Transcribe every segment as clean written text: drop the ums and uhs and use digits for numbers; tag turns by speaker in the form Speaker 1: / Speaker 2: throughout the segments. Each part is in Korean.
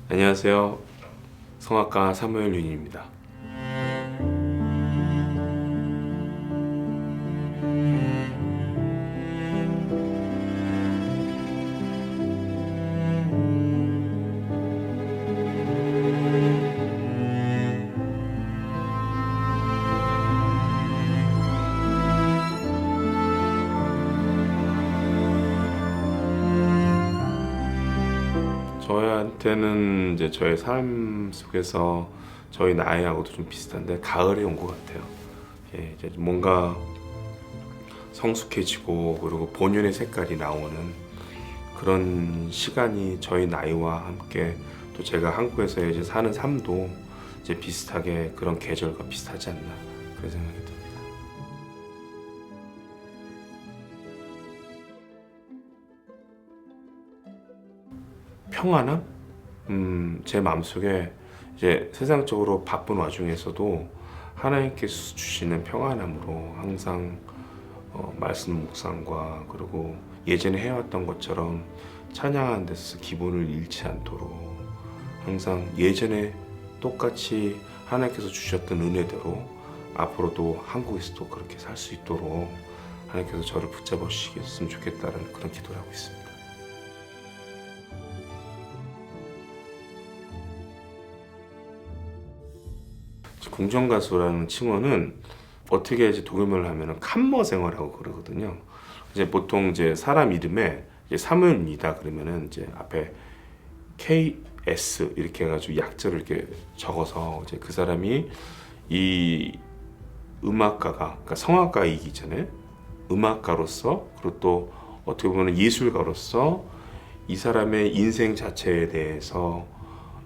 Speaker 1: 안녕하세요. 성악가 사무엘 윤입니다. 저한테는 이제 저의 삶 속에서 저희 나이하고도 좀 비슷한데 가을에 온 것 같아요. 이제 뭔가 성숙해지고 그리고 본연의 색깔이 나오는 그런 시간이 저희 나이와 함께 또 제가 한국에서 이제 사는 삶도 이제 비슷하게 그런 계절과 비슷하지 않나 그런 생각이 듭니다. 평안함? 제 마음속에 이제 세상적으로 바쁜 와중에서도 하나님께서 주시는 평안함으로 항상 말씀 묵상과 그리고 예전에 해왔던 것처럼 찬양하는 데서 기분을 잃지 않도록 항상 예전에 똑같이 하나님께서 주셨던 은혜대로 앞으로도 한국에서도 그렇게 살 수 있도록 하나님께서 저를 붙잡아 주시겠으면 좋겠다는 그런 기도를 하고 있습니다. 궁정가수라는 칭호는 어떻게 이제 독일말로 하면은 칸머생어라고 그러거든요. 이제 보통 이제 사람 이름에 이제 사무엘입니다 그러면은 이제 앞에 KS 이렇게 해가지고 약자를 이렇게 적어서 이제 그 사람이 이 음악가가 그러니까 성악가이기 전에 음악가로서 그리고 또 어떻게 보면 예술가로서 이 사람의 인생 자체에 대해서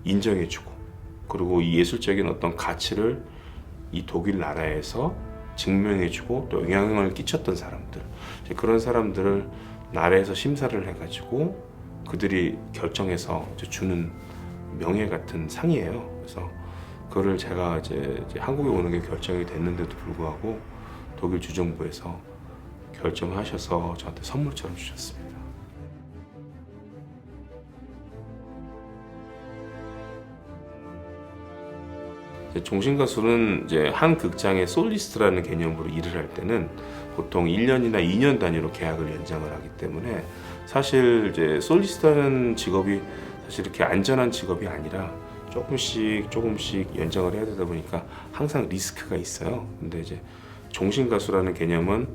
Speaker 1: 인정해주고 그리고 이 예술적인 어떤 가치를 이 독일 나라에서 증명해주고 또 영향을 끼쳤던 사람들 그런 사람들을 나라에서 심사를 해가지고 그들이 결정해서 주는 명예 같은 상이에요. 그래서 그거를 제가 이제 한국에 오는 게 결정이 됐는데도 불구하고 독일 주정부에서 결정하셔서 저한테 선물처럼 주셨습니다. 종신가수는 이제 한 극장의 솔리스트라는 개념으로 일을 할 때는 보통 1년이나 2년 단위로 계약을 연장을 하기 때문에 사실 이제 솔리스트라는 직업이 사실 이렇게 안전한 직업이 아니라 조금씩 연장을 해야 되다 보니까 항상 리스크가 있어요. 근데 이제 종신가수라는 개념은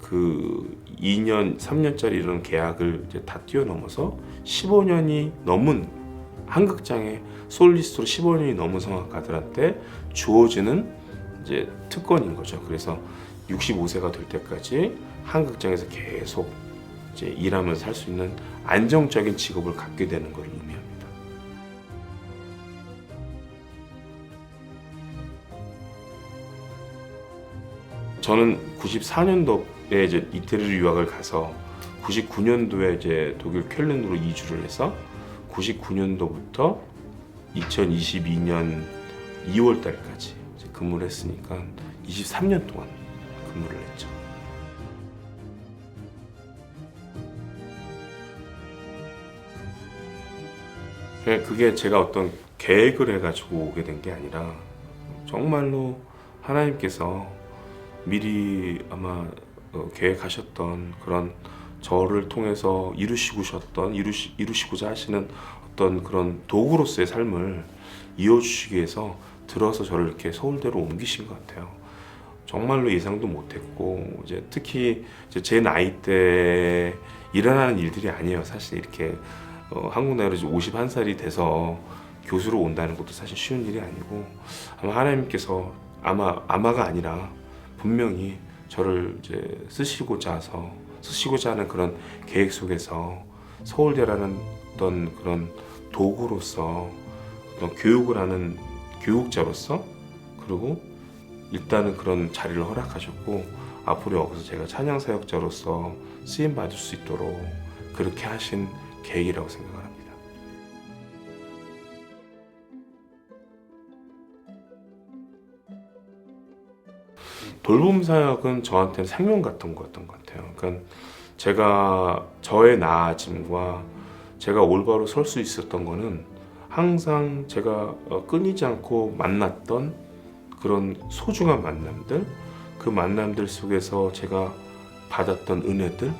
Speaker 1: 그 2년, 3년짜리 이런 계약을 이제 다 뛰어넘어서 15년이 넘은 한 극장의 솔리스트로 15년이 넘은 성악가들한테 주어지는 이제 특권인 거죠. 그래서 65세가 될 때까지 한 극장에서 계속 이제 일하면서 살 수 있는 안정적인 직업을 갖게 되는 걸 의미합니다. 저는 94년도에 이제 이태리 유학을 가서 99년도에 이제 독일 쾰른으로 이주를 해서 99년도부터 2022년 2월 달까지 근무를 했으니까 23년 동안 근무를 했죠. 그게 제가 어떤 계획을 해가지고 오게 된 게 아니라 정말로 하나님께서 미리 아마 계획하셨던 그런 저를 통해서 이루시고자 하시는 어떤 그런 도구로서의 삶을 이어주시기 위해서 들어서 저를 이렇게 서울대로 옮기신 것 같아요. 정말로 예상도 못했고 이제 특히 이제 제 나이 때 일어나는 일들이 아니에요. 사실 이렇게 한국 나이로 51살이 돼서 교수로 온다는 것도 사실 쉬운 일이 아니고 아마 하나님께서 아마가 아니라 분명히 저를 이제 쓰시고자 하는 그런 계획 속에서 서울대라는 어떤 그런 도구로서 어떤 교육을 하는 교육자로서 그리고 일단은 그런 자리를 허락하셨고 앞으로 여기서 제가 찬양 사역자로서 쓰임 받을 수 있도록 그렇게 하신 계획이라고 생각을 합니다. 돌봄 사역은 저한테는 생명 같은 거였던 것 같아요. 그러니까 제가 저의 나아짐과 제가 올바로 설 수 있었던 거는 항상 제가 끊이지 않고 만났던 그런 소중한 만남들, 그 만남들 속에서 제가 받았던 은혜들,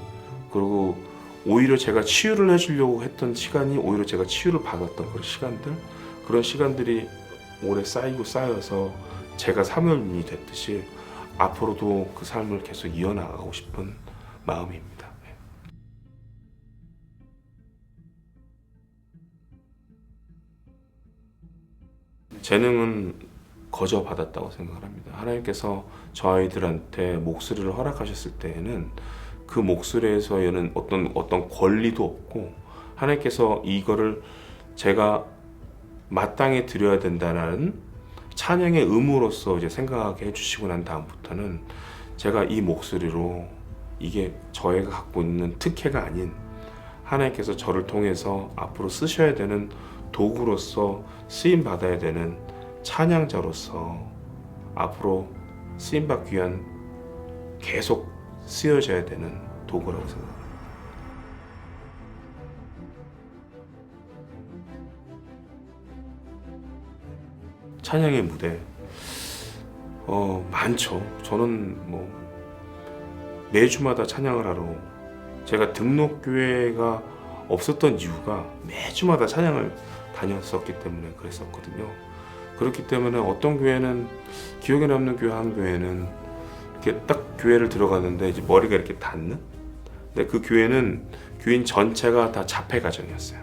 Speaker 1: 그리고 오히려 제가 치유를 해주려고 했던 시간이 오히려 제가 치유를 받았던 그런 시간들, 그런 시간들이 오래 쌓이고 쌓여서 제가 사모님이 됐듯이 앞으로도 그 삶을 계속 이어나가고 싶은 마음입니다. 재능은 거저 받았다고 생각을 합니다. 하나님께서 저 아이들한테 목소리를 허락하셨을 때에는 그 목소리에서는 어떤 권리도 없고, 하나님께서 이거를 제가 마땅히 드려야 된다는 찬양의 의무로서 이제 생각하게 해주시고 난 다음부터는 제가 이 목소리로 이게 저희가 갖고 있는 특혜가 아닌 하나님께서 저를 통해서 앞으로 쓰셔야 되는 도구로서 쓰임 받아야 되는 찬양자로서 앞으로 쓰임 받기 위한 계속 쓰여져야 되는 도구라고 생각합니다. 찬양의 무대 많죠. 저는 매주마다 찬양을 하러, 제가 등록교회가 없었던 이유가 매주마다 찬양을 다녔었기 때문에 그랬었거든요. 그렇기 때문에 어떤 교회는, 기억에 남는 교회 한 교회는 이렇게 딱 교회를 들어갔는데 이제 머리가 이렇게 닿는, 근데 그 교회는 교인 전체가 다 자폐 가정이었어요.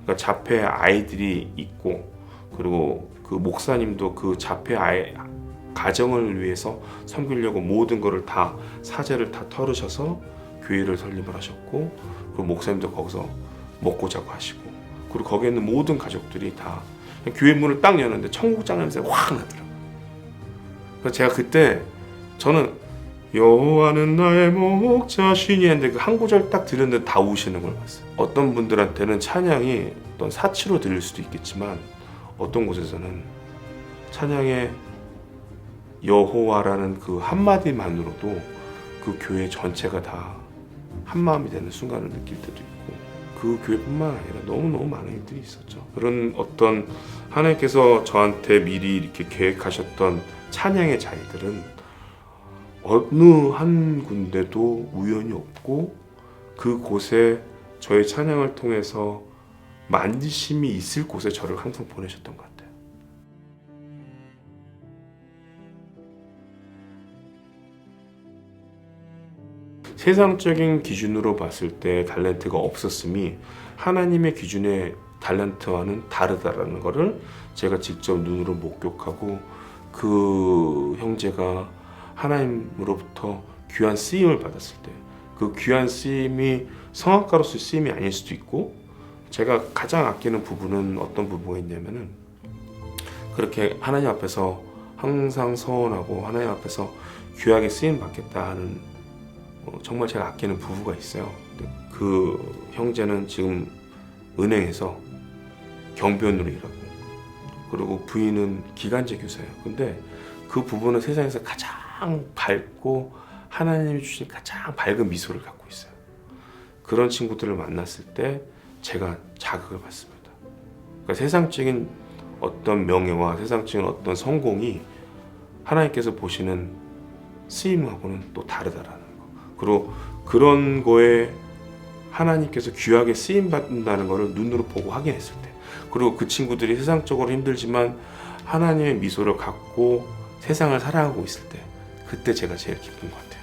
Speaker 1: 그러니까 자폐 아이들이 있고, 그리고 그 목사님도 그 자폐 아이 가정을 위해서 섬기려고 모든 거를 다 사재를 다 털으셔서 교회를 설립을 하셨고, 그 목사님도 거기서 먹고 자고 하시고, 그리고 거기에 있는 모든 가족들이 다 교회 문을 딱 여는데 청국장 냄새가 확 나더라고요. 그래서 제가 그때 저는 여호와는 나의 목자시니 했는데 그 한 구절 딱 들었는데 다 우시는 걸 봤어요. 어떤 분들한테는 찬양이 어떤 사치로 들릴 수도 있겠지만 어떤 곳에서는 찬양의 여호와라는 그 한마디만으로도 그 교회 전체가 다 한마음이 되는 순간을 느낄 때도 있고, 그 교회뿐만 아니라 너무너무 많은 일들이 있었죠. 그런 어떤 하나님께서 저한테 미리 이렇게 계획하셨던 찬양의 자리들은 어느 한 군데도 우연이 없고, 그곳에 저의 찬양을 통해서 만지심이 있을 곳에 저를 항상 보내셨던 것 같아요. 세상적인 기준으로 봤을 때 달란트가 없었음이 하나님의 기준의 달란트와는 다르다라는 것을 제가 직접 눈으로 목격하고, 그 형제가 하나님으로부터 귀한 쓰임을 받았을 때, 그 귀한 쓰임이 성악가로서의 쓰임이 아닐 수도 있고, 제가 가장 아끼는 부분은 어떤 부분이 있냐면은, 그렇게 하나님 앞에서 항상 서원하고 하나님 앞에서 귀하게 쓰임 받겠다 하는 정말 제가 아끼는 부부가 있어요. 그 형제는 지금 은행에서 경비원으로 일하고, 그리고 부인은 기간제 교사예요. 근데 그 부부는 세상에서 가장 밝고 하나님이 주신 가장 밝은 미소를 갖고 있어요. 그런 친구들을 만났을 때 제가 자극을 받습니다. 그러니까 세상적인 어떤 명예와 세상적인 어떤 성공이 하나님께서 보시는 쓰임하고는 또 다르다라는 거. 그리고 그런 거에 하나님께서 귀하게 쓰임 받는다는 것을 눈으로 보고 확인했을 때, 그리고 그 친구들이 세상적으로 힘들지만 하나님의 미소를 갖고 세상을 살아가고 있을 때, 그때 제가 제일 기쁜 것 같아요.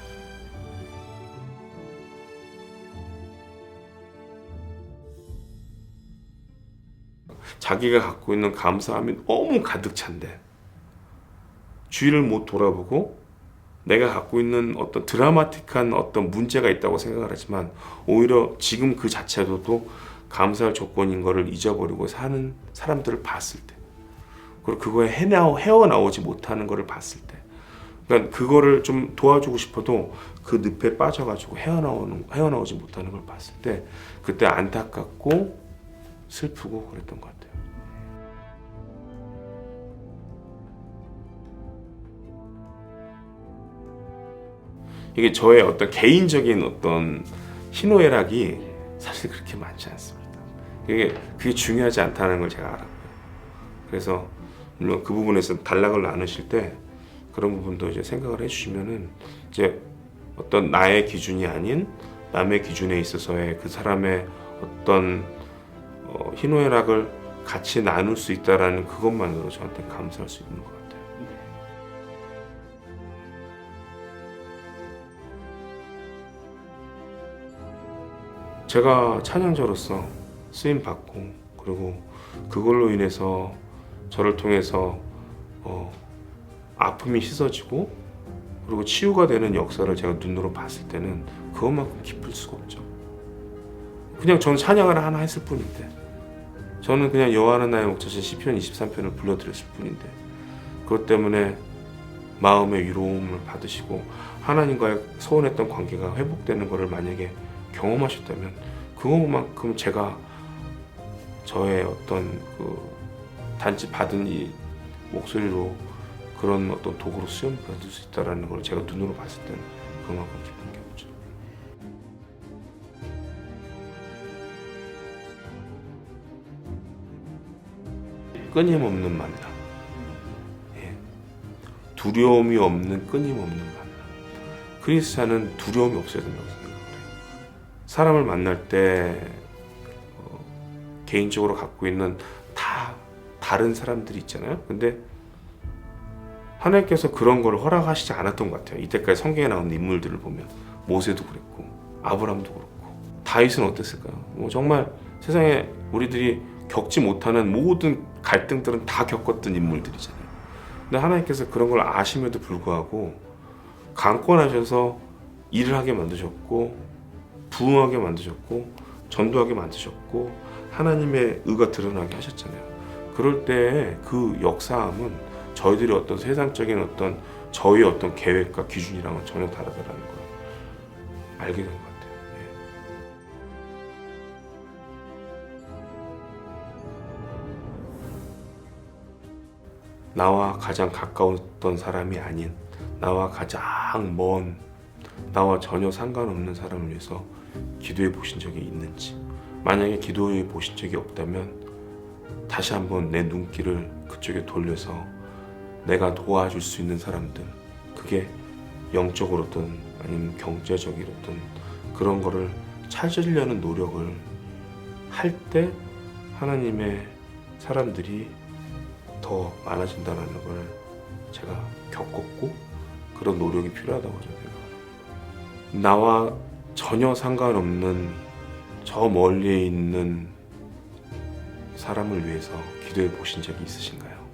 Speaker 1: 자기가 갖고 있는 감사함이 너무 가득 찬데 주위를 못 돌아보고 내가 갖고 있는 어떤 드라마틱한 어떤 문제가 있다고 생각을 하지만, 오히려 지금 그 자체로도 감사할 조건인 것을 잊어버리고 사는 사람들을 봤을 때, 그리고 그거에 헤어나오지 못하는 것을 봤을 때, 그러니까 그거를 좀 도와주고 싶어도 그 늪에 빠져가지고 헤어나오지 못하는 걸 봤을 때, 그때 안타깝고 슬프고 그랬던 것 같아요. 이게 저의 어떤 개인적인 어떤 희노애락이 사실 그렇게 많지 않습니다. 그게 중요하지 않다는 걸 제가 알았고요. 그래서 물론 그 부분에서 단락을 나누실 때 그런 부분도 이제 생각을 해주시면은 이제 어떤 나의 기준이 아닌 남의 기준에 있어서의 그 사람의 어떤 희노애락을 같이 나눌 수 있다라는 그것만으로 저한테 감사할 수 있는 것 같아요. 제가 찬양자로서 쓰임 받고 그리고 그걸로 인해서 저를 통해서 아픔이 씻어지고 그리고 치유가 되는 역사를 제가 눈으로 봤을 때는 그것만큼 기쁠 수가 없죠. 그냥 저는 찬양을 하나 했을 뿐인데, 저는 그냥 여호와는 나의 목자신 시편 23편을 불러드렸을 뿐인데, 그것 때문에 마음의 위로움을 받으시고 하나님과의 소원했던 관계가 회복되는 것을 만약에 경험하셨다면 그것만큼 제가 저의 어떤 단지 받은 이 목소리로 그런 어떤 도구로 수용받을 수 있다는 걸 제가 눈으로 봤을 때는 그만큼 기쁜 게 없죠. 끊임없는 만남, 두려움이 없는 끊임없는 만남. 크리스찬은 두려움이 없어야 된다고 생각을 해요. 사람을 만날 때 개인적으로 갖고 있는 다 다른 사람들이 있잖아요. 근데 하나님께서 그런 걸 허락하시지 않았던 것 같아요. 이때까지 성경에 나오는 인물들을 보면 모세도 그랬고 아브라함도 그렇고 다윗은 어땠을까요? 정말 세상에 우리들이 겪지 못하는 모든 갈등들은 다 겪었던 인물들이잖아요. 근데 하나님께서 그런 걸 아심에도 불구하고 강권하셔서 일을 하게 만드셨고 부흥하게 만드셨고 전도하게 만드셨고 하나님의 의가 드러나게 하셨잖아요. 그럴 때 그 역사함은 저희들이 어떤 세상적인 어떤 저희의 어떤 계획과 기준이랑은 전혀 다르다라는 걸 알게 된 것 같아요. 나와 가장 가까웠던 사람이 아닌 나와 가장 먼 나와 전혀 상관없는 사람을 위해서 기도해 보신 적이 있는지, 만약에 기도해 보신 적이 없다면 다시 한번 내 눈길을 그쪽에 돌려서 내가 도와줄 수 있는 사람들, 그게 영적으로든 아니면 경제적이로든 그런 거를 찾으려는 노력을 할 때 하나님의 사람들이 더 많아진다는 걸 제가 겪었고 그런 노력이 필요하다고 저는 생각합니다. 나와 전혀 상관없는 저 멀리에 있는 사람을 위해서 기도해 보신 적이 있으신가요?